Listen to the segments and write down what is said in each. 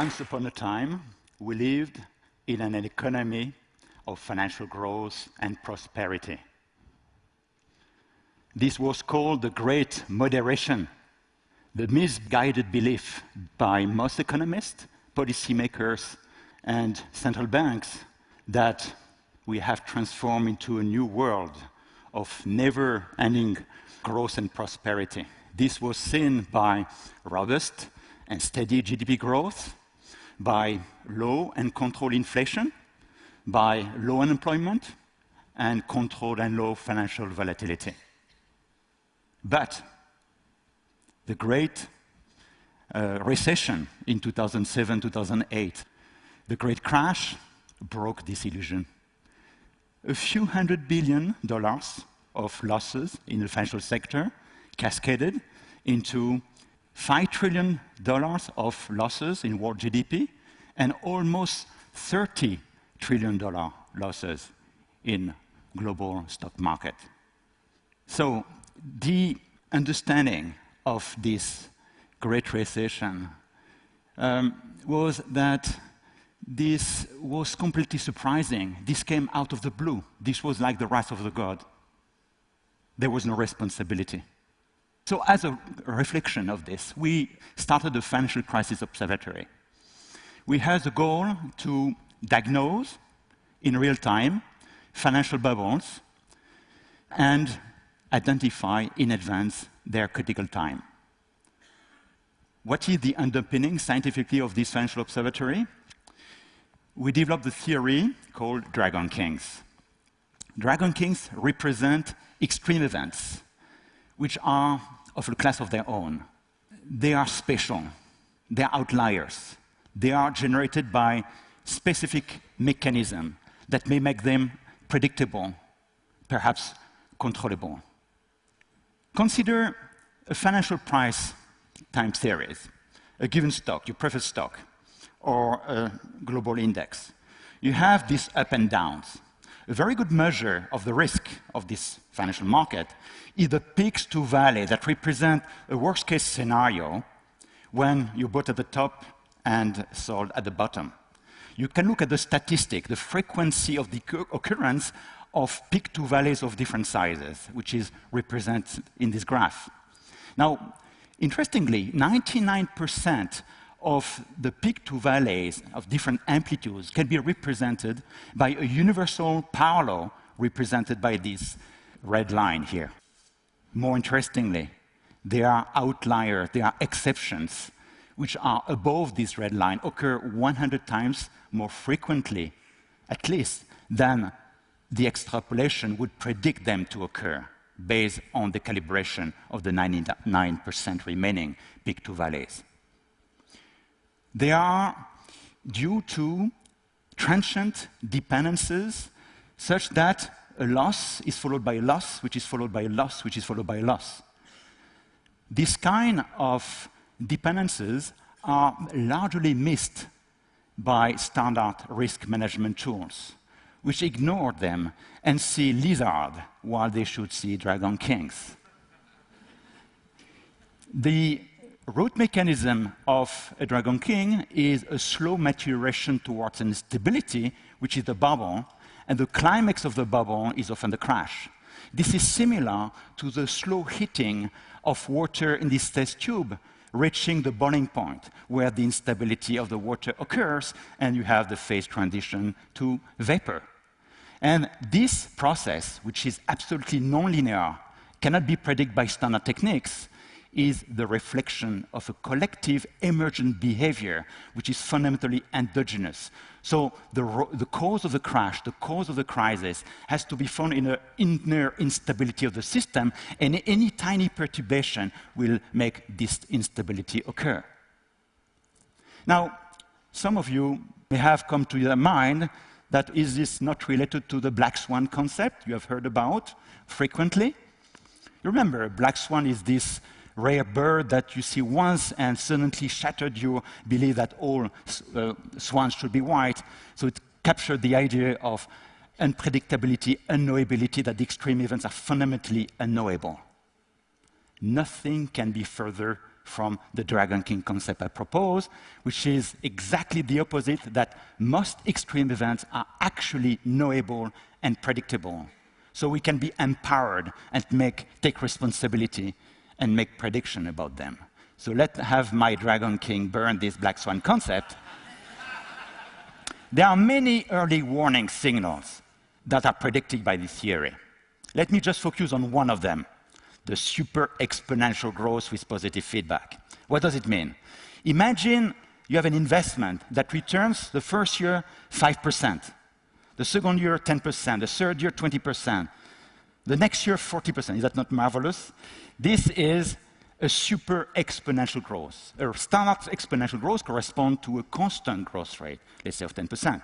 Once upon a time, we lived in an economy of financial growth and prosperity. This was called the Great Moderation, the misguided belief by most economists, policymakers, and central banks that we have transformed into a new world of never-ending growth and prosperity. This was seen by robust and steady GDP growth, by low and controlled inflation, by low unemployment, and controlled and low financial volatility. But the Great Recession in 2007-2008, the Great Crash, broke this illusion. A few $100 billion of losses in the financial sector cascaded into $5 trillion of losses in world GDP and almost $30 trillion losses in global stock market. So the understanding of this Great Recession was that this was completely surprising. This came out of the blue. This was like the wrath of the God. There was no responsibility. So as a reflection of this, we started the Financial Crisis Observatory. We had the goal to diagnose in real time financial bubbles and identify in advance their critical time. What is the underpinning scientifically of this financial observatory? We developed a theory called Dragon Kings. Dragon Kings represent extreme events, which are of a class of their own. They are special. They are outliers. They are generated by specific mechanisms that may make them predictable, perhaps controllable. Consider a financial price time series, a given stock, your preferred stock, or a global index. You have these up and downs. A very good measure of the risk of this financial market is the peaks to valley that represent a worst-case scenario when you bought at the top and sold at the bottom. You can look at the statistic, the frequency of the occurrence of peak to valleys of different sizes, which is represented in this graph. Now, interestingly, 99% of the peak to valleys of different amplitudes can be represented by a universal power law represented by this red line here. More interestingly, there are outliers, there are exceptions, which are above this red line, occur 100 times more frequently, at least, than the extrapolation would predict them to occur based on the calibration of the 99% remaining peak to valleys. They are due to transient dependencies such that a loss is followed by a loss, which is followed by a loss, which is followed by a loss. This kind of dependencies are largely missed by standard risk management tools, which ignore them and see lizard while they should see dragon kings. The root mechanism of a dragon king is a slow maturation towards an instability, which is the bubble, and the climax of the bubble is often the crash. This is similar to the slow heating of water in this test tube, reaching the boiling point, where the instability of the water occurs, and you have the phase transition to vapor. And this process, which is absolutely nonlinear, cannot be predicted by standard techniques, is the reflection of a collective emergent behavior, which is fundamentally endogenous. So the cause of the crash, the cause of the crisis, has to be found in the inner instability of the system, and any tiny perturbation will make this instability occur. Now, some of you may have come to your mind that is this not related to the black swan concept you have heard about frequently? You remember, black swan is this rare bird that you see once and suddenly shattered your belief that all swans should be white. So it captured the idea of unpredictability, unknowability, that the extreme events are fundamentally unknowable. Nothing can be further from the Dragon King concept I propose, which is exactly the opposite, that most extreme events are actually knowable and predictable. So we can be empowered and take responsibility and make prediction about them. So let's have my Dragon King burn this black swan concept. There are many early warning signals that are predicted by this theory. Let me just focus on one of them, the super exponential growth with positive feedback. What does it mean? Imagine you have an investment that returns the first year 5%, the second year 10%, the third year 20%, the next year 40%. Is that not marvelous? This is a super exponential growth. A standard exponential growth corresponds to a constant growth rate, let's say of 10%.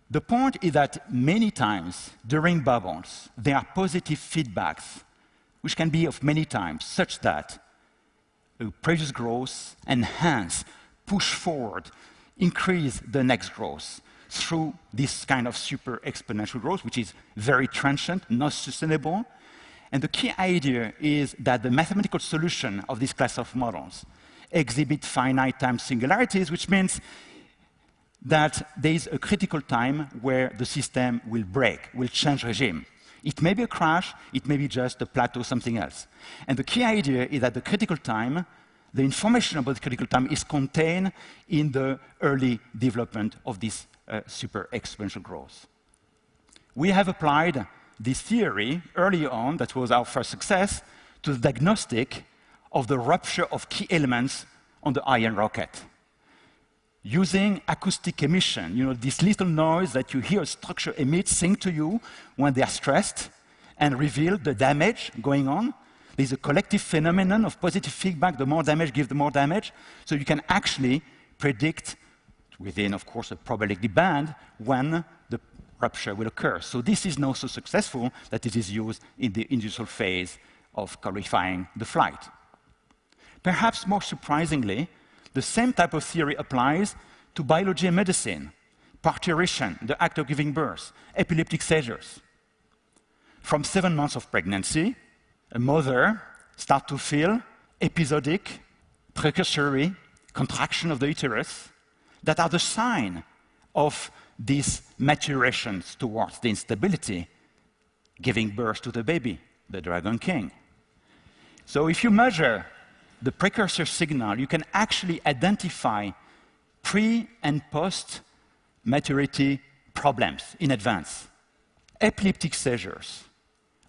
The point is that many times during bubbles, there are positive feedbacks, which can be of many times, such that a previous growth enhance, push forward, increase the next growth through this kind of super exponential growth, which is very transient, not sustainable. And the key idea is that the mathematical solution of this class of models exhibit finite time singularities, which means that there is a critical time where the system will break, will change regime. It may be a crash, it may be just a plateau, something else. And the key idea is that the critical time, the information about the critical time is contained in the early development of this super exponential growth. We have applied this theory early on, that was our first success, to the diagnostic of the rupture of key elements on the iron rocket. Using acoustic emission, this little noise that you hear a structure emit sing to you when they are stressed and reveal the damage going on. There's a collective phenomenon of positive feedback. The more damage gives the more damage. So you can actually predict, within, of course, a probability band, when the rupture will occur. So this is now so successful that it is used in the initial phase of qualifying the flight. Perhaps more surprisingly, the same type of theory applies to biology and medicine, parturition, the act of giving birth, epileptic seizures. From 7 months of pregnancy, a mother starts to feel episodic, precursory contraction of the uterus that are the sign of these maturations towards the instability, giving birth to the baby, the Dragon King. So if you measure the precursor signal, you can actually identify pre- and post-maturity problems in advance. Epileptic seizures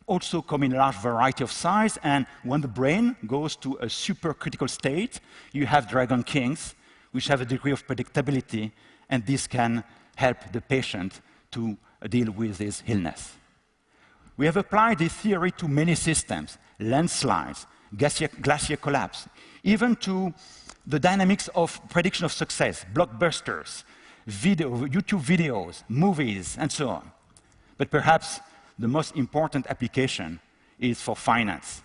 also come in a large variety of size, and when the brain goes to a supercritical state, you have Dragon Kings, which have a degree of predictability, and this can help the patient to deal with this illness. We have applied this theory to many systems, landslides, glacier collapse, even to the dynamics of prediction of success, blockbusters, YouTube videos, movies, and so on. But perhaps the most important application is for finance.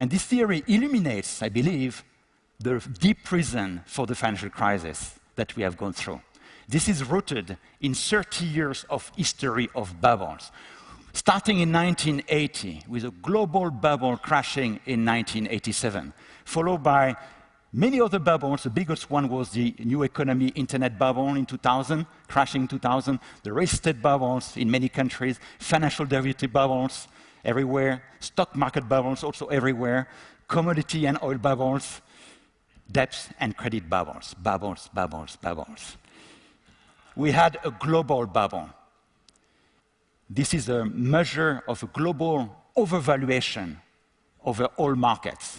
And this theory illuminates, I believe, the deep reason for the financial crisis that we have gone through. This is rooted in 30 years of history of bubbles. Starting in 1980, with a global bubble crashing in 1987, followed by many other bubbles. The biggest one was the new economy internet bubble in 2000, crashing in 2000, the real estate bubbles in many countries, financial derivative bubbles everywhere, stock market bubbles also everywhere, commodity and oil bubbles, debt and credit bubbles, bubbles, bubbles, bubbles. We had a global bubble. This is a measure of a global overvaluation over all markets,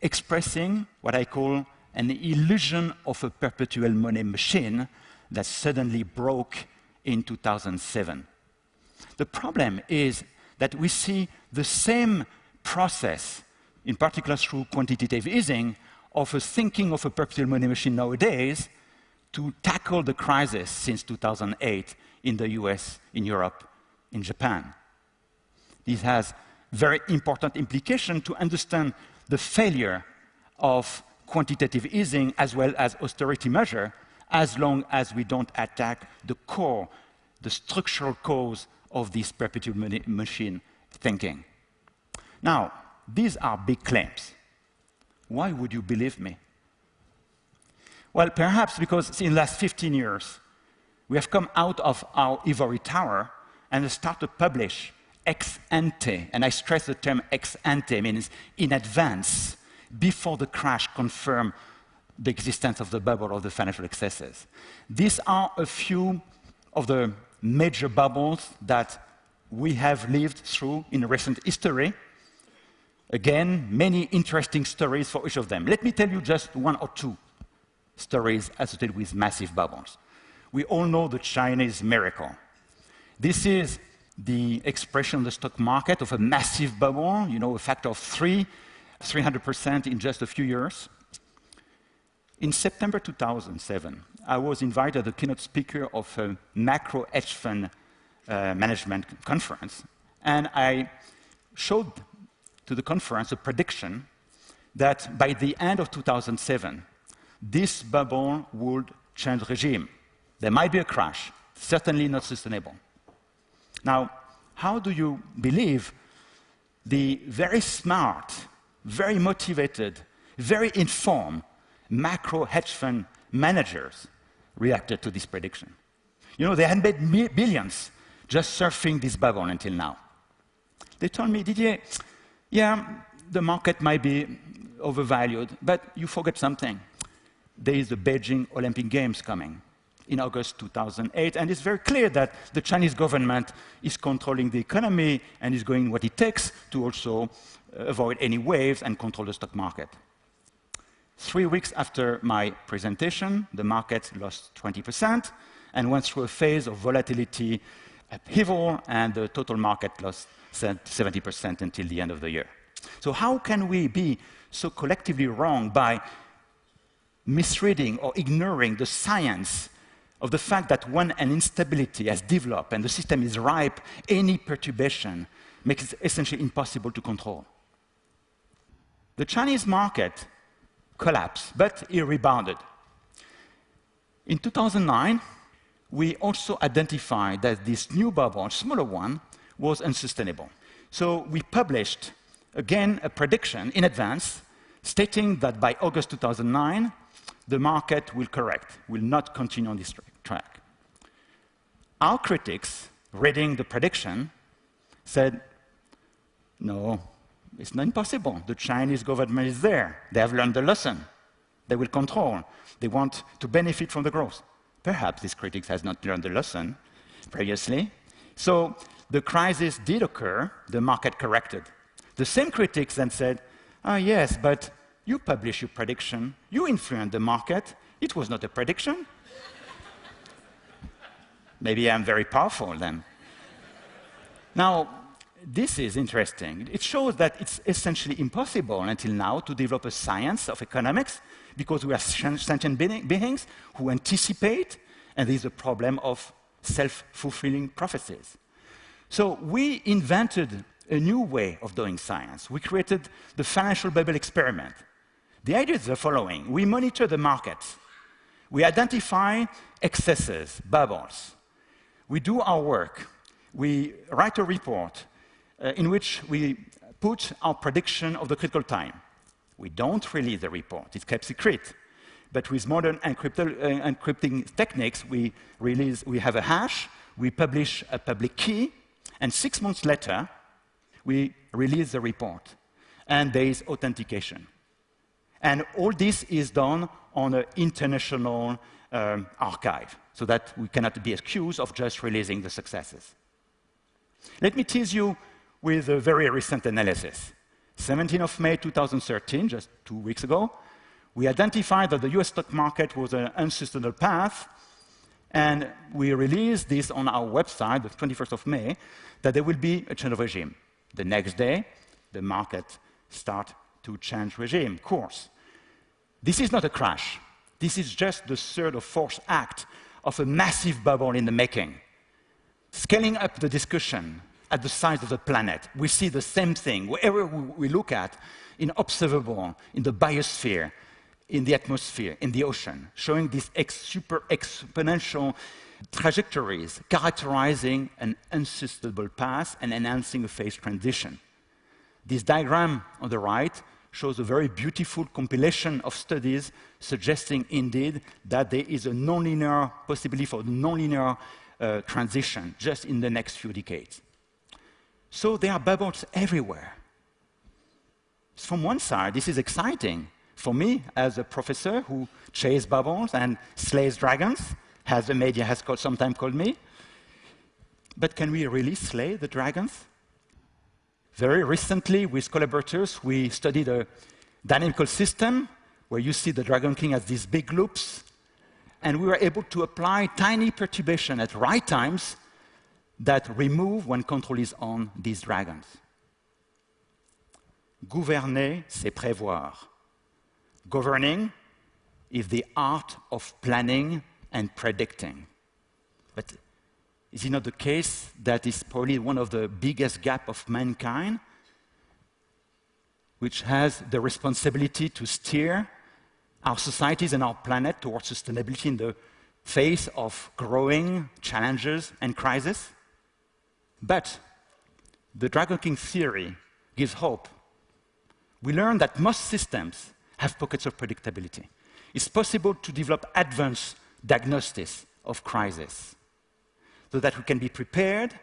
expressing what I call an illusion of a perpetual money machine that suddenly broke in 2007. The problem is that we see the same process, in particular through quantitative easing, of a thinking of a perpetual money machine nowadays to tackle the crisis since 2008 in the US, in Europe, in Japan. This has very important implications to understand the failure of quantitative easing as well as austerity measure, as long as we don't attack the core, the structural cause of this perpetual machine thinking. Now, these are big claims. Why would you believe me? Well, perhaps because in the last 15 years, we have come out of our ivory tower and start to publish ex ante, and I stress the term ex ante, means in advance, before the crash confirmed the existence of the bubble or the financial excesses. These are a few of the major bubbles that we have lived through in recent history. Again, many interesting stories for each of them. Let me tell you just one or two stories associated with massive bubbles. We all know the Chinese miracle. This is the expression of the stock market of a massive bubble, a factor of 300% in just a few years. In September 2007, I was invited as the keynote speaker of a macro hedge fund management conference, and I showed to the conference a prediction that by the end of 2007, this bubble would change regime. There might be a crash, certainly not sustainable. Now, how do you believe the very smart, very motivated, very informed macro hedge fund managers reacted to this prediction? They had made billions just surfing this bubble until now. They told me, Didier, yeah, the market might be overvalued, but you forget something. There is the Beijing Olympic Games coming in August 2008, and it's very clear that the Chinese government is controlling the economy and is doing what it takes to also avoid any waves and control the stock market. 3 weeks after my presentation, the market lost 20% and went through a phase of volatility upheaval, and the total market lost 70% until the end of the year. So how can we be so collectively wrong by misreading or ignoring the science of the fact that when an instability has developed and the system is ripe, any perturbation makes it essentially impossible to control? The Chinese market collapsed, but it rebounded. In 2009, we also identified that this new bubble, a smaller one, was unsustainable. So we published, again, a prediction in advance, stating that by August 2009, the market will correct, will not continue on this track. Our critics, reading the prediction, said, no, it's not impossible. The Chinese government is there. They have learned the lesson. They will control. They want to benefit from the growth. Perhaps these critics has not learned the lesson previously. So the crisis did occur. The market corrected. The same critics then said, yes, but you published your prediction. You influenced the market. It was not a prediction. Maybe I'm very powerful then. Now, this is interesting. It shows that it's essentially impossible until now to develop a science of economics because we are sentient beings who anticipate, and there's a problem of self-fulfilling prophecies. So we invented a new way of doing science. We created the financial bubble experiment. The idea is the following. We monitor the markets. We identify excesses, bubbles. We do our work. We write a report in which we put our prediction of the critical time. We don't release the report. It's kept secret. But with modern encrypting techniques, we have a hash, we publish a public key, and 6 months later, we release the report. And there is authentication. And all this is done on an international archive, so that we cannot be accused of just releasing the successes. Let me tease you with a very recent analysis. 17th of May 2013, just 2 weeks ago, we identified that the US stock market was an unsustainable path, and we released this on our website, the 21st of May, that there will be a change of regime. The next day, the market started to change regime, course. This is not a crash. This is just the third or fourth act of a massive bubble in the making. Scaling up the discussion at the size of the planet, we see the same thing. Wherever we look at, in observable, in the biosphere, in the atmosphere, in the ocean, showing these super exponential trajectories characterizing an unsustainable path and enhancing a phase transition. This diagram on the right shows a very beautiful compilation of studies suggesting indeed that there is a nonlinear possibility for nonlinear transition just in the next few decades. So there are bubbles everywhere. From one side, this is exciting. For me, as a professor who chases bubbles and slays dragons, as the media has sometimes called me. But can we really slay the dragons? Very recently, with collaborators, we studied a dynamical system where you see the Dragon King as these big loops, and we were able to apply tiny perturbation at right times that remove, when control is on, these dragons. Gouverner, c'est prévoir. Governing is the art of planning and predicting. But is it not the case that is probably one of the biggest gaps of mankind, which has the responsibility to steer our societies and our planet towards sustainability in the face of growing challenges and crises? But the Dragon King theory gives hope. We learn that most systems have pockets of predictability. It's possible to develop advanced diagnosis of crisis so that we can be prepared,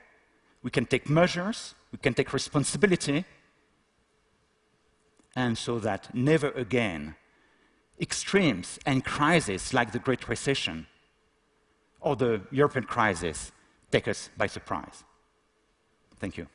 we can take measures, we can take responsibility, and so that never again extremes and crises like the Great Recession or the European crisis take us by surprise. Thank you.